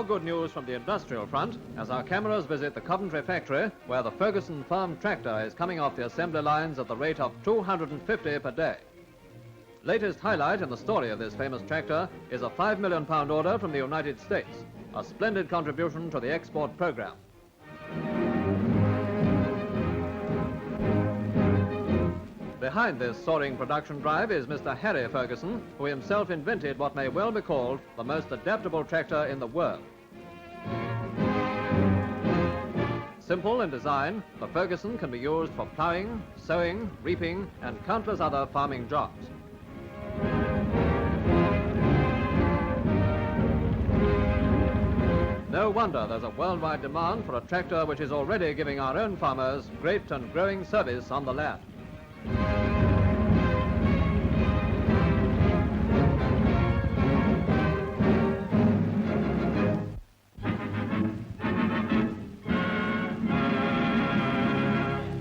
good news from the industrial front as our cameras visit the Coventry factory where the Ferguson farm tractor is coming off the assembly lines at the rate of 250 per day. Latest highlight in the story of this famous tractor is a £5 million order from the United States, a splendid contribution to the export program. Behind this soaring production drive is Mr. Harry Ferguson, who himself invented what may well be called the most adaptable tractor in the world. Simple in design, the Ferguson can be used for ploughing, sowing, reaping, and countless other farming jobs. No wonder there's a worldwide demand for a tractor which is already giving our own farmers great and growing service on the land.